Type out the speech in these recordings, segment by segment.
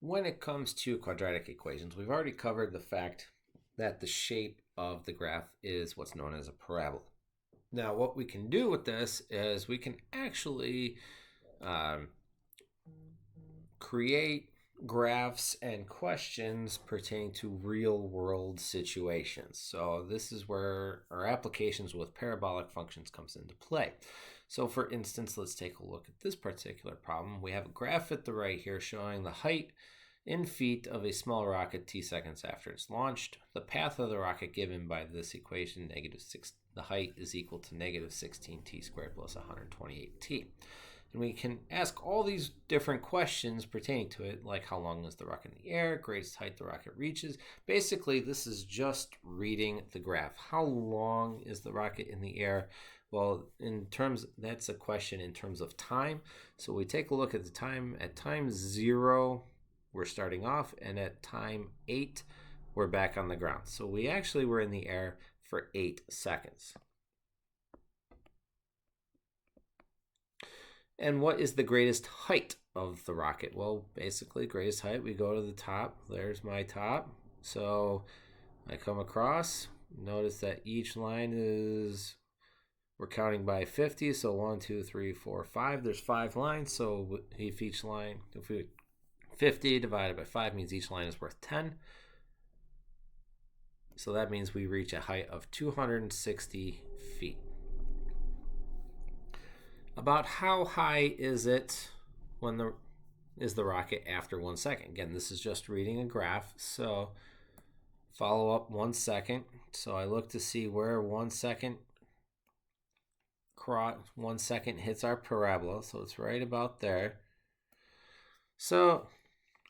When it comes to quadratic equations, we've already covered the fact that the shape of the graph is what's known as a parabola. Now, what we can do with this is we can actually create graphs and questions pertaining to real world situations. So this is where our applications with parabolic functions comes into play. So for instance, let's take a look at this particular problem. We have a graph at the right here showing the height in feet of a small rocket t seconds after it's launched. The path of the rocket given by this equation, the height is equal to negative 16t squared plus 128t. And we can ask all these different questions pertaining to it, like how long is the rocket in the air, greatest height the rocket reaches. Basically, this is just reading the graph. How long is the rocket in the air? Well, that's a question in terms of time. So we take a look at the time. At time 0, we're starting off, and at time 8, we're back on the ground. So we actually were in the air for 8 seconds. And what is the greatest height of the rocket? Well, basically, greatest height, we go to the top. There's my top. So I come across. Notice that each line we're counting by 50. So 1, 2, 3, 4, 5. There's 5 lines. So if 50 divided by 5 means each line is worth 10. So that means we reach a height of 260 feet. About how high is it is the rocket after 1 second? Again, this is just reading a graph. So follow up 1 second. So I look to see where 1 second hits our parabola. So it's right about there. So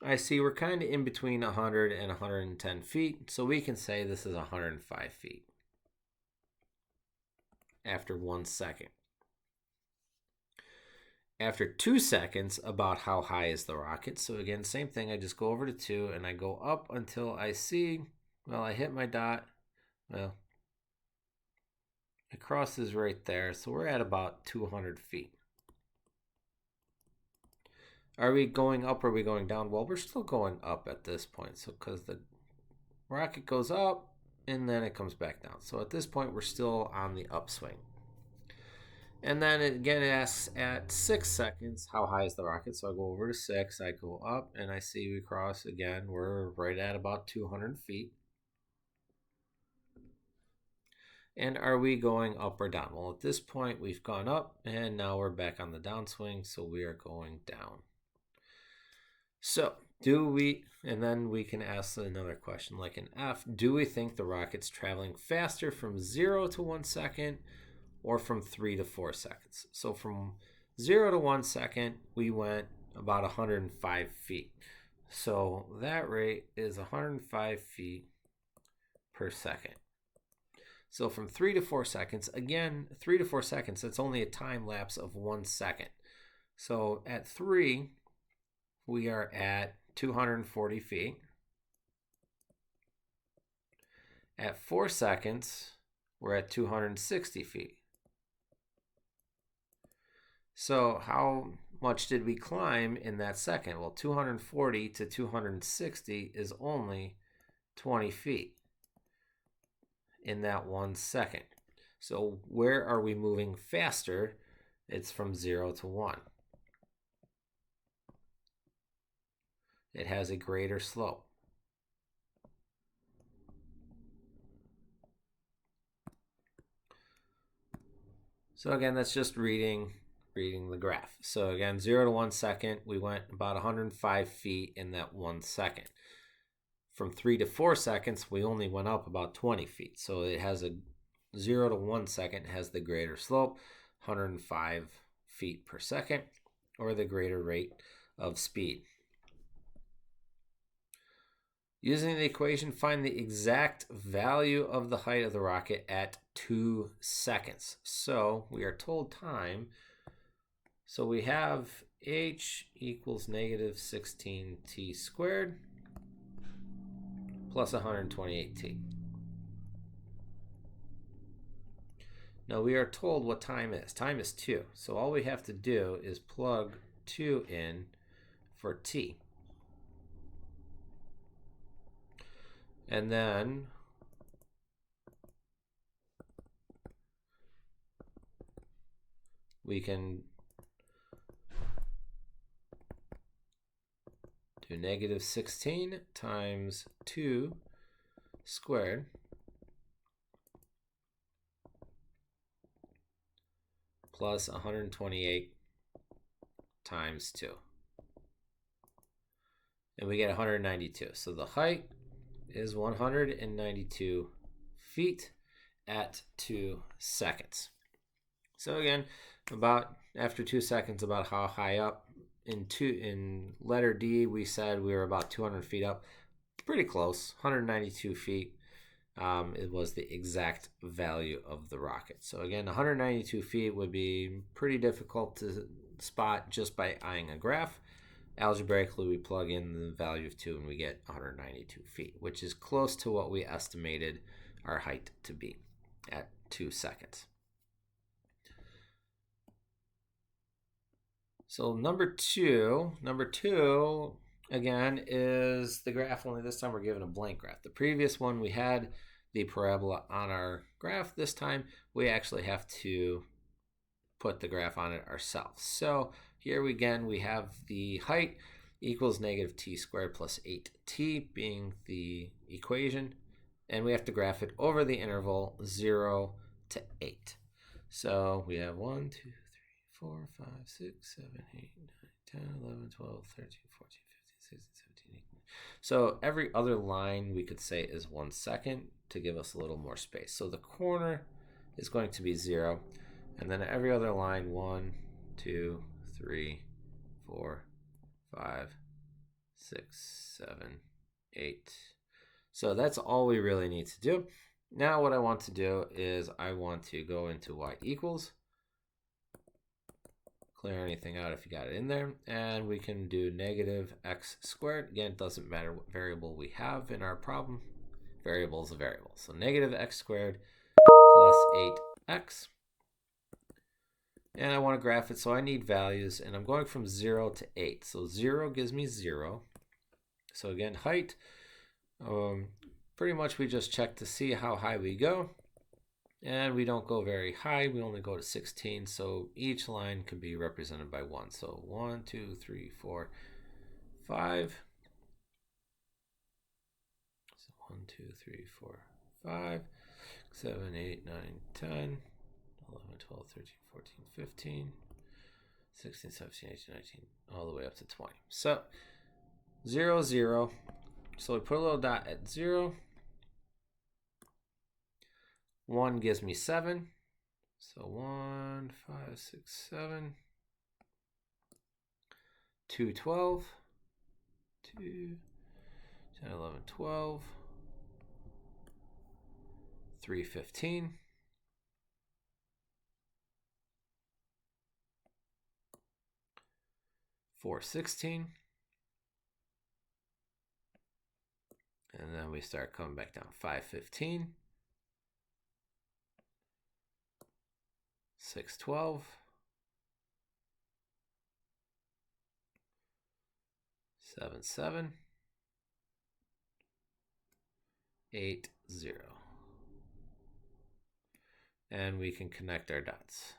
I see we're kind of in between 100 and 110 feet. So we can say this is 105 feet after 1 second. After 2 seconds, about how high is the rocket? So again, same thing. I just go over to 2 and I go up until I see, I hit my dot. Well, it crosses right there. So we're at about 200 feet. Are we going up or are we going down? Well, we're still going up at this point. So because the rocket goes up and then it comes back down. So at this point, we're still on the upswing. And then again, it asks at 6 seconds, how high is the rocket? So I go over to 6, I go up, and I see we cross again. We're right at about 200 feet. And are we going up or down? Well, at this point, we've gone up, and now we're back on the downswing, so we are going down. So and then we can ask another question like an F. Do we think the rocket's traveling faster from 0 to 1 second or from 3 to 4 seconds? So from 0 to 1 second, we went about 105 feet. So that rate is 105 feet per second. So from 3 to 4 seconds, again, 3 to 4 seconds, that's only a time lapse of 1 second. So at 3, we are at 240 feet. At 4 seconds, we're at 260 feet. So how much did we climb in that second? Well, 240 to 260 is only 20 feet in that 1 second. So where are we moving faster? It's from 0 to 1. It has a greater slope. So again, that's just reading the graph. So again, 0 to 1 second, we went about 105 feet in that 1 second. From 3 to 4 seconds, we only went up about 20 feet. So it has a 0 to 1 second has the greater slope, 105 feet per second, or the greater rate of speed. Using the equation, find the exact value of the height of the rocket at 2 seconds. So we are told time. So we have h equals negative 16t squared plus 128t. Now we are told what time is. Time is 2. So all we have to do is plug 2 in for t. And then we can do negative 16 times 2 squared plus 128 times 2. And we get 192. So the height is 192 feet at 2 seconds. So again, about after 2 seconds, about how high up in letter D, we said we were about 200 feet up. Pretty close, 192 feet. It was the exact value of the rocket. So again, 192 feet would be pretty difficult to spot just by eyeing a graph. Algebraically, we plug in the value of 2 and we get 192 feet, which is close to what we estimated our height to be at 2 seconds. So number two, again, is the graph, only this time we're given a blank graph. The previous one, we had the parabola on our graph. This time, we actually have to put the graph on it ourselves. So here again, we have the height equals negative t squared plus 8t being the equation. And we have to graph it over the interval 0 to 8. So we have 1, 2, 3, 4, 5, 6, 7, 8, 9, 10, 11, 12, 13, 14, 15, 16, 17, 18. So every other line we could say is 1 second to give us a little more space. So the corner is going to be 0. And then every other line, 1, 2, 3, 4, 5, 6, 7, 8. So that's all we really need to do. Now what I want to do is I want to go into y equals. Clear anything out if you got it in there. And we can do negative x squared. Again, it doesn't matter what variable we have in our problem. Variable is a variable. So negative x squared plus 8x. And I want to graph it, so I need values. And I'm going from 0 to 8. So 0 gives me 0. So again, height. Pretty much we just check to see how high we go. And we don't go very high. We only go to 16. So each line can be represented by 1. So 1, 2, 3, 4, 5. So 1, 2, 3, 4, 5, 7, 8, 9, 10, 11, 12, 13, 14, 15, 16, 17, 18, 19, all the way up to 20. So 0, 0. So we put a little dot at 0. 1 gives me 7. So 1, 5, 6, 7. 2, 12. 2, 10, 11, 12. 3, 15. 4, 16. And then we start coming back down. 5, 15. 6, 12. 7, 7. 8, 0. And we can connect our dots.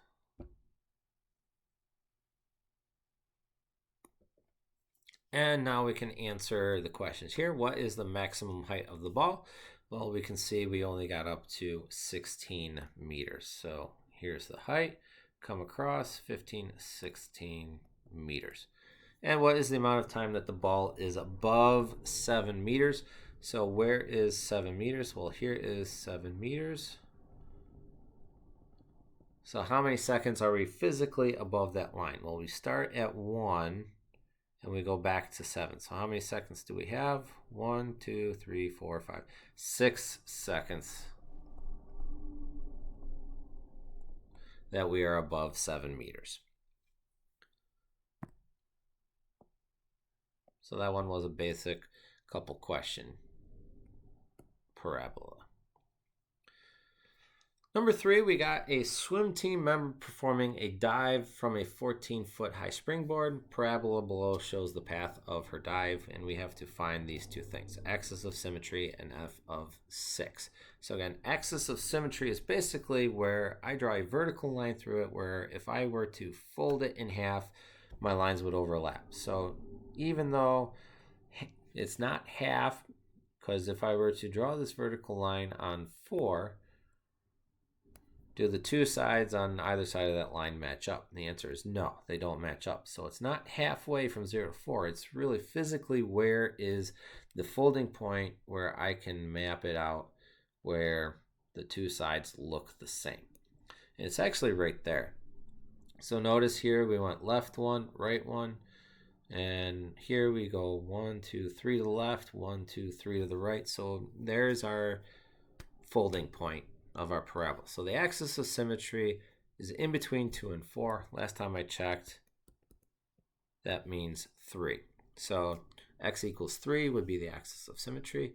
And now we can answer the questions here. What is the maximum height of the ball? Well, we can see we only got up to 16 meters. So here's the height. Come across 15, 16 meters. And what is the amount of time that the ball is above 7 meters? So where is 7 meters? Well, here is 7 meters. So how many seconds are we physically above that line? Well, we start at 1 and we go back to 7. So how many seconds do we have? 1, 2, 3, 4, 5, 6 seconds that we are above 7 meters. So that one was a basic couple question parabola. Number 3, we got a swim team member performing a dive from a 14-foot high springboard. Parabola below shows the path of her dive, and we have to find these two things, axis of symmetry and f of 6. So again, axis of symmetry is basically where I draw a vertical line through it, where if I were to fold it in half, my lines would overlap. So even though it's not half, because if I were to draw this vertical line on 4, do the two sides on either side of that line match up? And the answer is no, they don't match up. So it's not halfway from 0 to 4. It's really physically where is the folding point where I can map it out where the two sides look the same. And it's actually right there. So notice here we went left one, right one. And here we go 1, 2, 3 to the left, 1, 2, 3 to the right. So there's our folding point of our parabola. So the axis of symmetry is in between 2 and 4. Last time I checked, that means 3. So x equals 3 would be the axis of symmetry.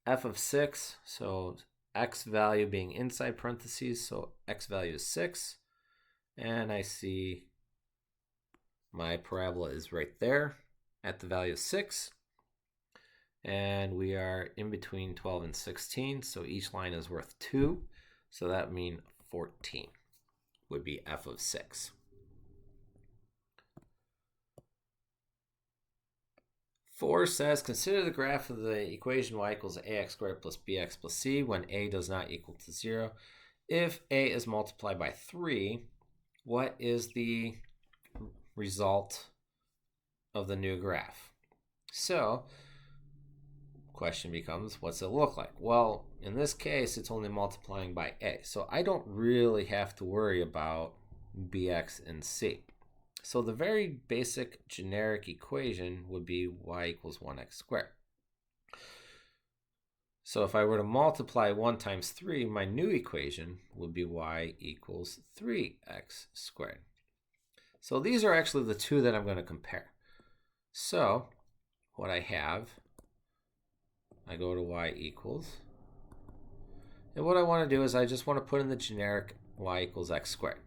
F of 6, so x value being inside parentheses, so x value is 6. And I see my parabola is right there at the value of 6. And we are in between 12 and 16, so each line is worth 2. So that means 14 would be f of 6. 4 says, consider the graph of the equation y equals ax squared plus bx plus c when a does not equal to 0. If a is multiplied by 3, what is the result of the new graph? So question becomes, what's it look like? Well, in this case, it's only multiplying by a. So I don't really have to worry about bx and c. So the very basic generic equation would be y equals 1x squared. So if I were to multiply 1 times 3, my new equation would be y equals 3x squared. So these are actually the two that I'm going to compare. So what I have, I go to y equals, and what I want to do is I just want to put in the generic y equals x squared.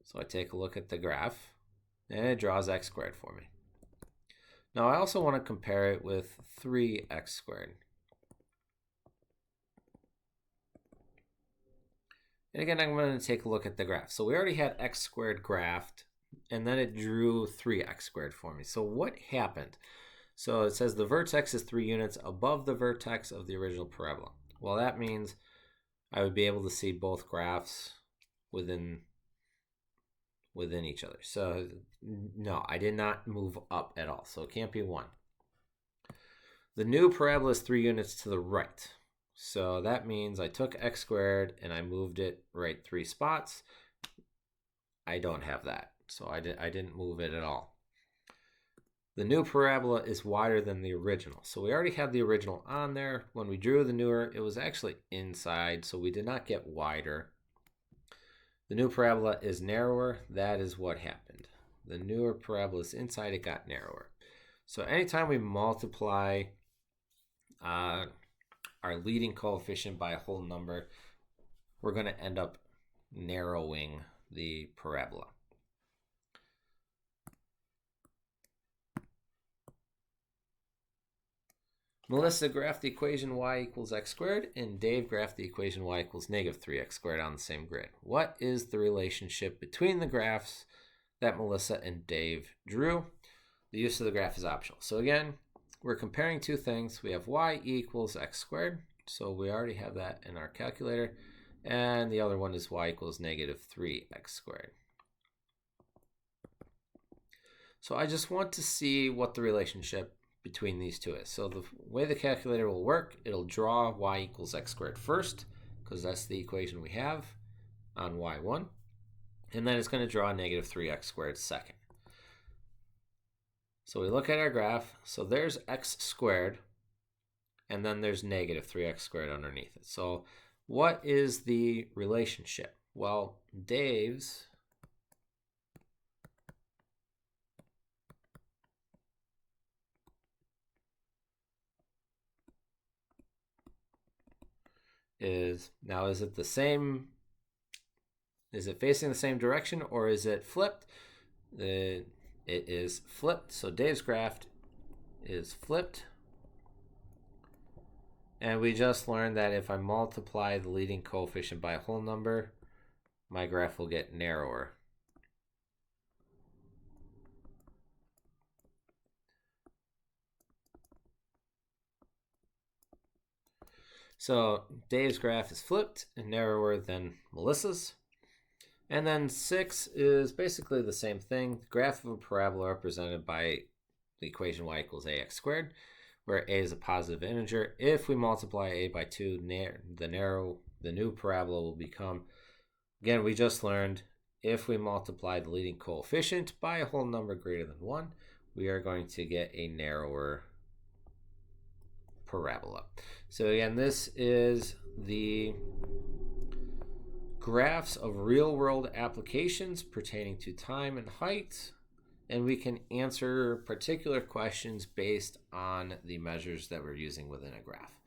So I take a look at the graph, and it draws x squared for me. Now I also want to compare it with 3x squared. And again, I'm going to take a look at the graph. So we already had x squared graphed, and then it drew 3x squared for me. So what happened? So it says the vertex is 3 units above the vertex of the original parabola. Well, that means I would be able to see both graphs within each other. So no, I did not move up at all. So it can't be 1. The new parabola is 3 units to the right. So that means I took x squared and I moved it right 3 spots. I don't have that. So I didn't move it at all. The new parabola is wider than the original. So we already had the original on there. When we drew the newer, it was actually inside, so we did not get wider. The new parabola is narrower. That is what happened. The newer parabola is inside, it got narrower. So anytime we multiply our leading coefficient by a whole number, we're going to end up narrowing the parabola. Melissa graphed the equation y equals x squared, and Dave graphed the equation y equals negative 3x squared on the same grid. What is the relationship between the graphs that Melissa and Dave drew? The use of the graph is optional. So again, we're comparing two things. We have y equals x squared, so we already have that in our calculator. And the other one is y equals negative 3x squared. So I just want to see what the relationship between these two is. So the way the calculator will work, it'll draw y equals x squared first, because that's the equation we have on y1. And then it's going to draw negative 3x squared second. So we look at our graph. So there's x squared, and then there's negative 3x squared underneath it. So what is the relationship? Well, Dave's is it the same? Is it facing the same direction or is it flipped? It is flipped. So Dave's graph is flipped. And we just learned that if I multiply the leading coefficient by a whole number, my graph will get narrower. So Dave's graph is flipped and narrower than Melissa's. And then 6 is basically the same thing. The graph of a parabola represented by the equation y equals ax squared, where a is a positive integer. If we multiply a by 2, the new parabola will become, again, we just learned, if we multiply the leading coefficient by a whole number greater than 1, we are going to get a narrower parabola. So again, this is the graphs of real-world applications pertaining to time and height, and we can answer particular questions based on the measures that we're using within a graph.